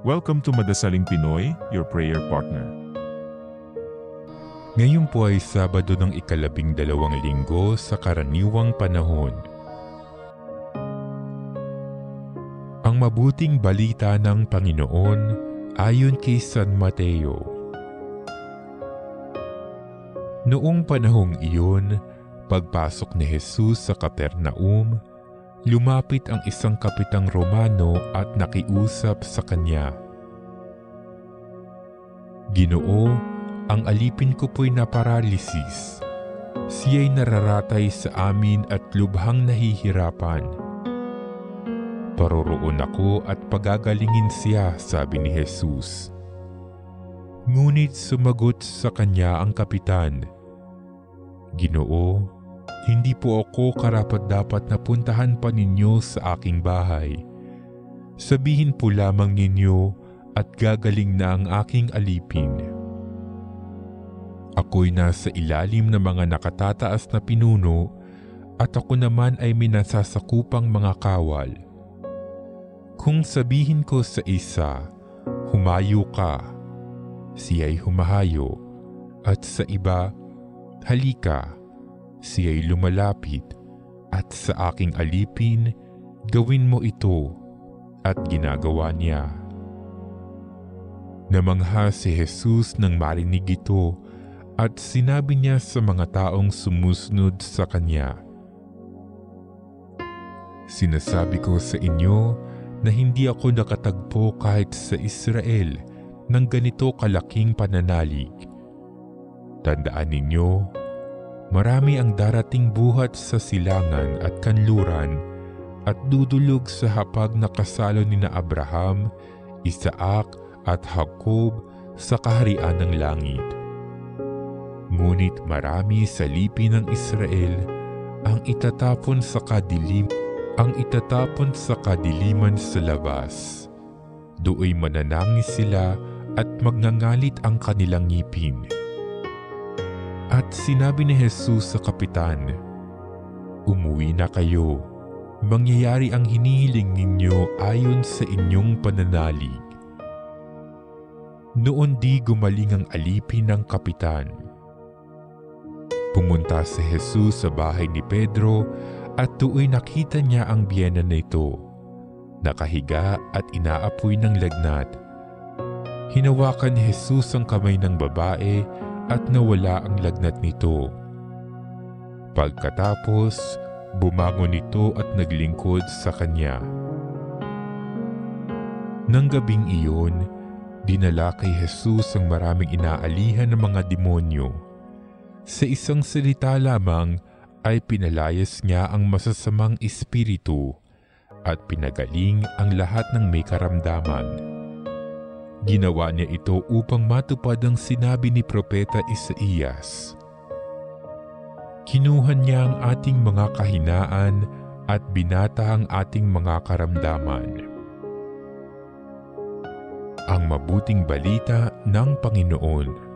Welcome to Madasaling Pinoy, your prayer partner. Ngayon po ay Sabado ng 12 linggo sa karaniwang panahon. Ang mabuting balita ng Panginoon ayon kay San Mateo. Noong panahong iyon, pagpasok ni Jesus sa Capernaum, lumapit ang isang kapitang Romano at nakiusap sa kanya. "Ginoo, ang alipin ko po'y naparalisis. Siya'y nararatay sa amin at lubhang nahihirapan. Paroroon ako at pagagalingin siya," sabi ni Jesus. Ngunit sumagot sa kanya ang kapitan, "Ginoo, hindi po ako karapat-dapat na puntahan pa ninyo sa aking bahay. Sabihin po lamang ninyo at gagaling na ang aking alipin. Ako'y nasa ilalim ng mga nakatataas na pinuno at ako naman ay may nasasakupang mga kawal. Kung sabihin ko sa isa, humayo ka, siya'y humahayo, at sa iba, halika, siya'y lumalapit, at sa aking alipin, gawin mo ito, at ginagawa niya." Namangha si Jesus nang marinig ito at sinabi niya sa mga taong sumusunod sa kanya, "Sinasabi ko sa inyo na hindi ako nakatagpo kahit sa Israel ng ganito kalaking pananalig. Tandaan ninyo, marami ang darating buhat sa silangan at kanluran at dudulog sa hapag na kasalo ni na Abraham, Isaac at Jacob sa kaharian ng langit. Ngunit marami sa lipi ng Israel ang itatapon sa kadiliman sa labas. Do'y mananangis sila at magngangalit ang kanilang ngipin." At sinabi ni Jesus sa kapitan, "Umuwi na kayo. Mangyayari ang hinihiling ninyo ayon sa inyong pananalig." Noon di gumaling ang alipin ng kapitan. Pumunta si Jesus sa bahay ni Pedro at do'y nakita niya ang biyena nito, nakahiga at inaapoy ng lagnat. Hinawakan ni Jesus ang kamay ng babae at nawala ang lagnat nito. Pagkatapos, bumangon ito at naglingkod sa kanya. Nang gabing iyon, dinala kay Jesus ang maraming inaalihan ng mga demonyo. Sa isang salita lamang ay pinalayas niya ang masasamang espiritu at pinagaling ang lahat ng may karamdaman. Ginawa niya ito upang matupad ang sinabi ni Propeta Isaías. "Kinuha niya ang ating mga kahinaan at binata ang ating mga karamdaman." Ang mabuting balita ng Panginoon.